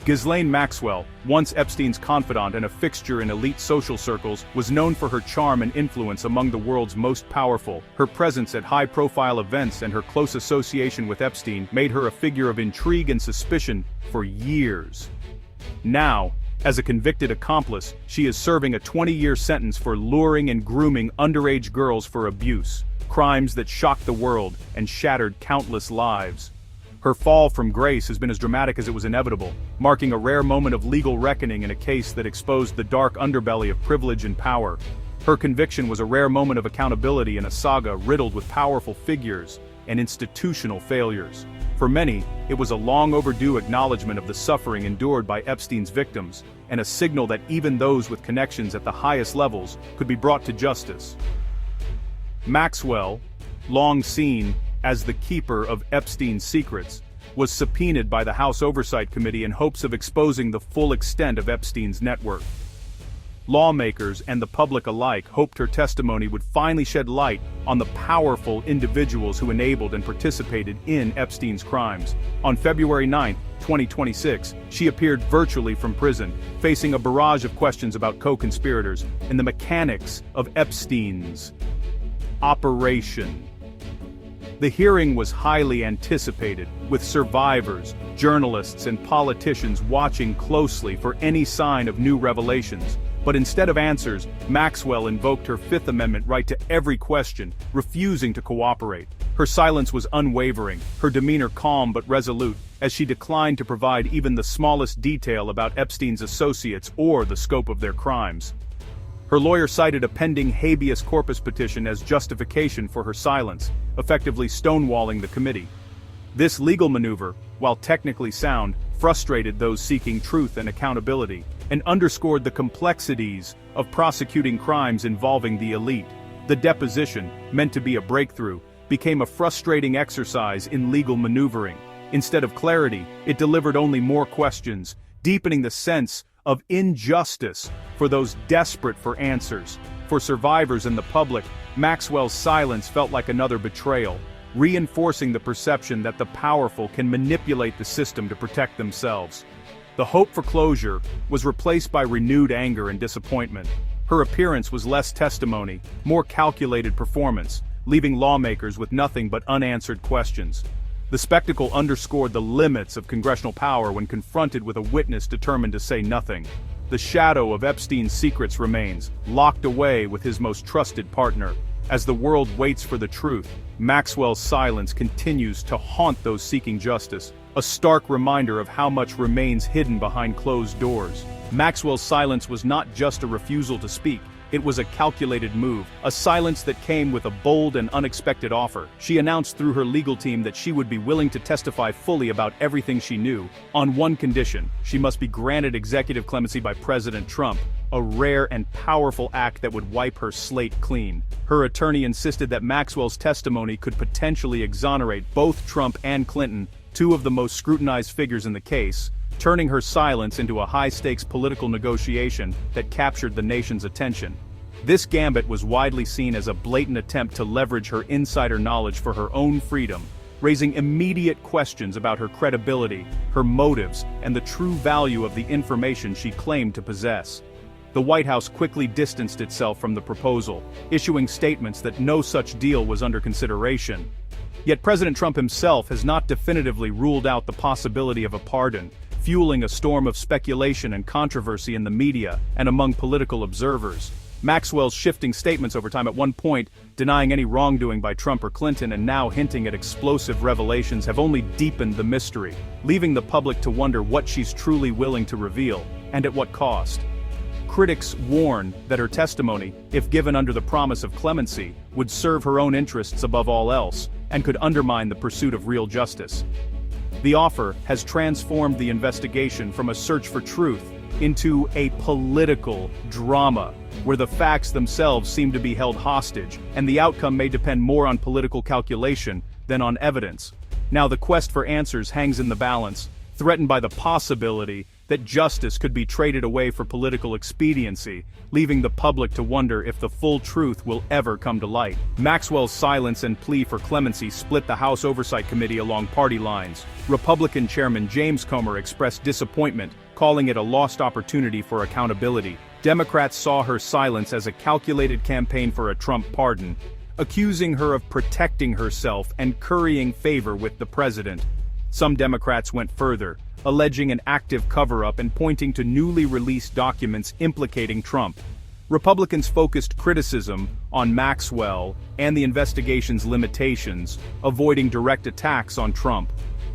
Ghislaine Maxwell, once Epstein's confidant and a fixture in elite social circles, was known for her charm and influence among the world's most powerful. Her presence at high-profile events and her close association with Epstein made her a figure of intrigue and suspicion for years. Now, as a convicted accomplice, she is serving a 20-year sentence for luring and grooming underage girls for abuse, crimes that shocked the world and shattered countless lives. Her fall from grace has been as dramatic as it was inevitable, marking a rare moment of legal reckoning in a case that exposed the dark underbelly of privilege and power. Her conviction was a rare moment of accountability in a saga riddled with powerful figures and institutional failures. For many, it was a long overdue acknowledgement of the suffering endured by Epstein's victims, and a signal that even those with connections at the highest levels could be brought to justice. Maxwell, long seen as the keeper of Epstein's secrets, was subpoenaed by the House Oversight Committee in hopes of exposing the full extent of Epstein's network. Lawmakers and the public alike hoped her testimony would finally shed light on the powerful individuals who enabled and participated in Epstein's crimes. On February 9, 2026, she appeared virtually from prison, facing a barrage of questions about co-conspirators and the mechanics of Epstein's operation. The hearing was highly anticipated, with survivors, journalists, and politicians watching closely for any sign of new revelations. But instead of answers, Maxwell invoked her Fifth Amendment right to every question, refusing to cooperate. Her silence was unwavering, her demeanor calm but resolute, as she declined to provide even the smallest detail about Epstein's associates or the scope of their crimes. Her lawyer cited a pending habeas corpus petition as justification for her silence, effectively stonewalling the committee. This legal maneuver, while technically sound, frustrated those seeking truth and accountability, and underscored the complexities of prosecuting crimes involving the elite. The deposition, meant to be a breakthrough, became a frustrating exercise in legal maneuvering. Instead of clarity, it delivered only more questions, deepening the sense of injustice for those desperate for answers. For survivors and the public, Maxwell's silence felt like another betrayal, reinforcing the perception that the powerful can manipulate the system to protect themselves. The hope for closure was replaced by renewed anger and disappointment. Her appearance was less testimony, more calculated performance, leaving lawmakers with nothing but unanswered questions. The spectacle underscored the limits of congressional power when confronted with a witness determined to say nothing. The shadow of Epstein's secrets remains, locked away with his most trusted partner. As the world waits for the truth, Maxwell's silence continues to haunt those seeking justice, a stark reminder of how much remains hidden behind closed doors. Maxwell's silence was not just a refusal to speak. It was a calculated move, a silence that came with a bold and unexpected offer. She announced through her legal team that she would be willing to testify fully about everything she knew, on one condition: she must be granted executive clemency by President Trump, a rare and powerful act that would wipe her slate clean. Her attorney insisted that Maxwell's testimony could potentially exonerate both Trump and Clinton, two of the most scrutinized figures in the case, turning her silence into a high-stakes political negotiation that captured the nation's attention. This gambit was widely seen as a blatant attempt to leverage her insider knowledge for her own freedom, raising immediate questions about her credibility, her motives, and the true value of the information she claimed to possess. The White House quickly distanced itself from the proposal, issuing statements that no such deal was under consideration. Yet President Trump himself has not definitively ruled out the possibility of a pardon, fueling a storm of speculation and controversy in the media and among political observers. Maxwell's shifting statements over time, at one point denying any wrongdoing by Trump or Clinton and now hinting at explosive revelations, have only deepened the mystery, leaving the public to wonder what she's truly willing to reveal, and at what cost. Critics warn that her testimony, if given under the promise of clemency, would serve her own interests above all else, and could undermine the pursuit of real justice. The offer has transformed the investigation from a search for truth into a political drama, where the facts themselves seem to be held hostage, and the outcome may depend more on political calculation than on evidence. Now the quest for answers hangs in the balance, threatened by the possibility that justice could be traded away for political expediency, leaving the public to wonder if the full truth will ever come to light. Maxwell's silence and plea for clemency split the House Oversight Committee along party lines. Republican Chairman James Comer expressed disappointment, calling it a lost opportunity for accountability. Democrats saw her silence as a calculated campaign for a Trump pardon, accusing her of protecting herself and currying favor with the president. Some Democrats went further, alleging an active cover-up and pointing to newly released documents implicating Trump. Republicans focused criticism on Maxwell and the investigation's limitations, avoiding direct attacks on Trump.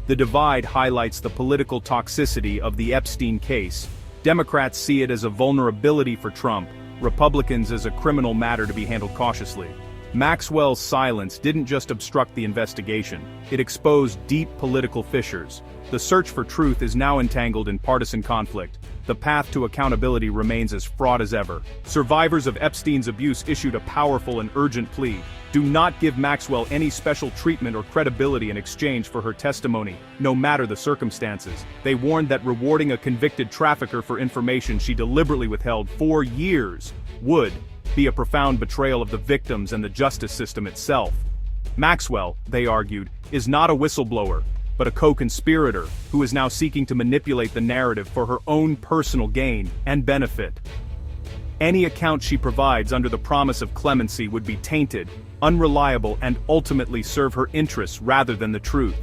The divide highlights the political toxicity of the Epstein case. Democrats see it as a vulnerability for Trump, Republicans as a criminal matter to be handled cautiously. Maxwell's silence didn't just obstruct the investigation, it exposed deep political fissures. The search for truth is now entangled in partisan conflict. The path to accountability remains as fraught as ever. Survivors of Epstein's abuse issued a powerful and urgent plea. Do not give Maxwell any special treatment or credibility in exchange for her testimony, no matter the circumstances. They warned that rewarding a convicted trafficker for information she deliberately withheld for years would be a profound betrayal of the victims and the justice system itself. Maxwell, they argued, is not a whistleblower, but a co-conspirator who is now seeking to manipulate the narrative for her own personal gain and benefit. Any account she provides under the promise of clemency would be tainted, unreliable, and ultimately serve her interests rather than the truth.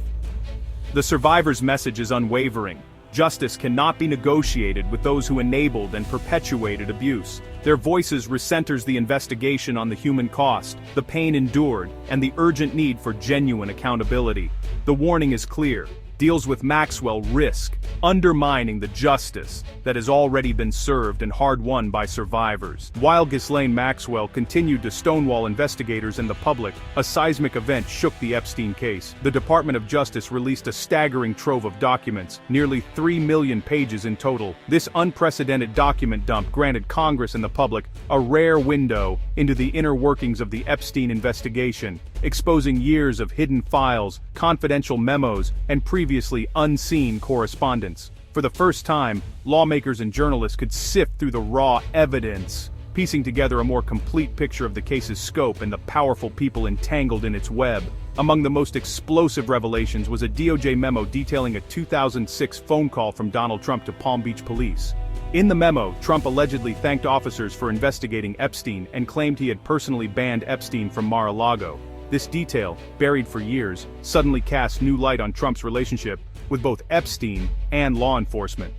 The survivor's message is unwavering. Justice cannot be negotiated with those who enabled and perpetuated abuse. Their voices recenters the investigation on the human cost, the pain endured, and the urgent need for genuine accountability. The warning is clear. Deals with Maxwell risk undermining the justice that has already been served and hard-won by survivors. While Ghislaine Maxwell continued to stonewall investigators and the public, a seismic event shook the Epstein case. The Department of Justice released a staggering trove of documents, nearly 3 million pages in total. This unprecedented document dump granted Congress and the public a rare window into the inner workings of the Epstein investigation, exposing years of hidden files, confidential memos, and previously unseen correspondence. For the first time, lawmakers and journalists could sift through the raw evidence, piecing together a more complete picture of the case's scope and the powerful people entangled in its web. Among the most explosive revelations was a DOJ memo detailing a 2006 phone call from Donald Trump to Palm Beach police. In the memo, Trump allegedly thanked officers for investigating Epstein and claimed he had personally banned Epstein from Mar-a-Lago. This detail, buried for years, suddenly cast new light on Trump's relationship with both Epstein and law enforcement.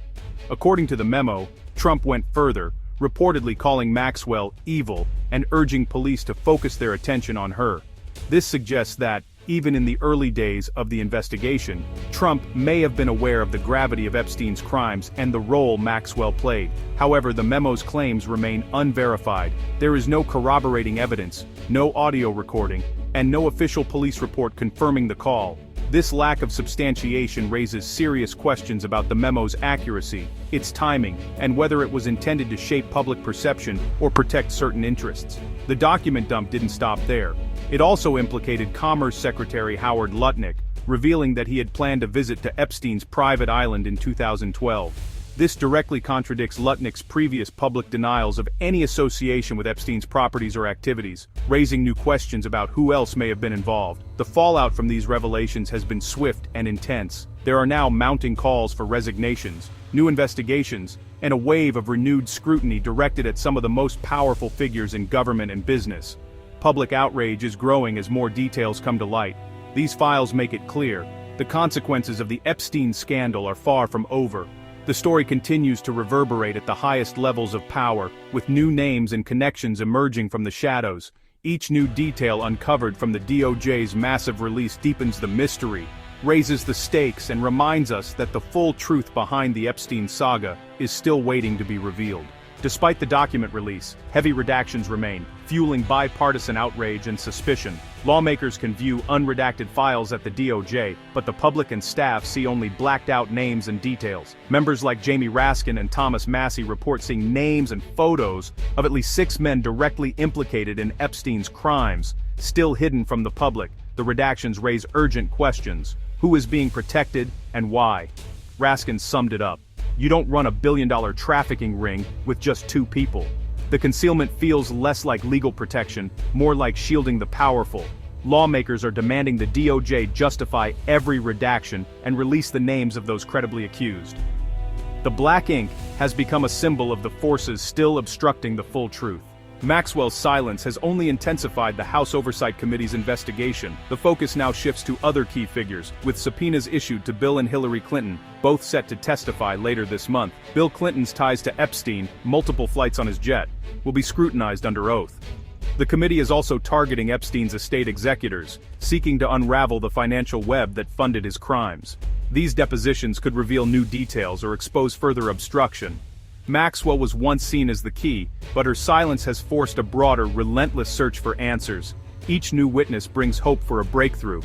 According to the memo, Trump went further, reportedly calling Maxwell evil and urging police to focus their attention on her. This suggests that, even in the early days of the investigation, Trump may have been aware of the gravity of Epstein's crimes and the role Maxwell played. However, the memo's claims remain unverified. There is no corroborating evidence, no audio recording, and no official police report confirming the call. This lack of substantiation raises serious questions about the memo's accuracy, its timing, and whether it was intended to shape public perception or protect certain interests. The document dump didn't stop there. It also implicated Commerce Secretary Howard Lutnick, revealing that he had planned a visit to Epstein's private island in 2012. This directly contradicts Lutnick's previous public denials of any association with Epstein's properties or activities, raising new questions about who else may have been involved. The fallout from these revelations has been swift and intense. There are now mounting calls for resignations, new investigations, and a wave of renewed scrutiny directed at some of the most powerful figures in government and business. Public outrage is growing as more details come to light. These files make it clear, the consequences of the Epstein scandal are far from over. The story continues to reverberate at the highest levels of power, with new names and connections emerging from the shadows. Each new detail uncovered from the DOJ's massive release deepens the mystery, raises the stakes, and reminds us that the full truth behind the Epstein saga is still waiting to be revealed. Despite the document release, heavy redactions remain, fueling bipartisan outrage and suspicion. Lawmakers can view unredacted files at the DOJ, but the public and staff see only blacked-out names and details. Members like Jamie Raskin and Thomas Massie report seeing names and photos of at least 6 men directly implicated in Epstein's crimes, still hidden from the public. The redactions raise urgent questions. Who is being protected, and why? Raskin summed it up. You don't run a billion-dollar trafficking ring with just 2 people. The concealment feels less like legal protection, more like shielding the powerful. Lawmakers are demanding the DOJ justify every redaction and release the names of those credibly accused. The black ink has become a symbol of the forces still obstructing the full truth. Maxwell's silence has only intensified the House Oversight Committee's investigation. The focus now shifts to other key figures, with subpoenas issued to Bill and Hillary Clinton, both set to testify later this month. Bill Clinton's ties to Epstein, multiple flights on his jet, will be scrutinized under oath. The committee is also targeting Epstein's estate executors, seeking to unravel the financial web that funded his crimes. These depositions could reveal new details or expose further obstruction. Maxwell was once seen as the key, but her silence has forced a broader, relentless search for answers. Each new witness brings hope for a breakthrough.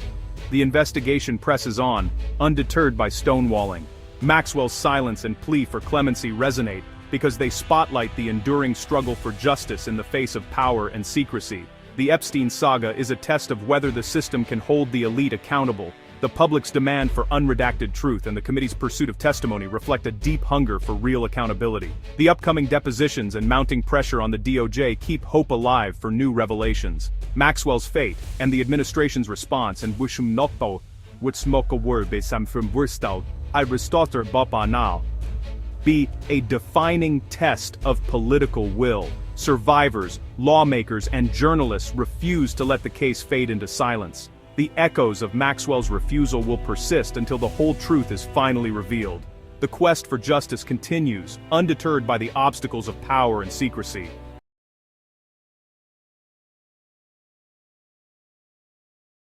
The investigation presses on, undeterred by stonewalling. Maxwell's silence and plea for clemency resonate, because they spotlight the enduring struggle for justice in the face of power and secrecy. The Epstein saga is a test of whether the system can hold the elite accountable. The public's demand for unredacted truth and the committee's pursuit of testimony reflect a deep hunger for real accountability. The upcoming depositions and mounting pressure on the DOJ keep hope alive for new revelations. Maxwell's fate, and the administration's response and Wushumnokpo, be a defining test of political will. Survivors, lawmakers, and journalists refuse to let the case fade into silence. The echoes of Maxwell's refusal will persist until the whole truth is finally revealed. The quest for justice continues, undeterred by the obstacles of power and secrecy.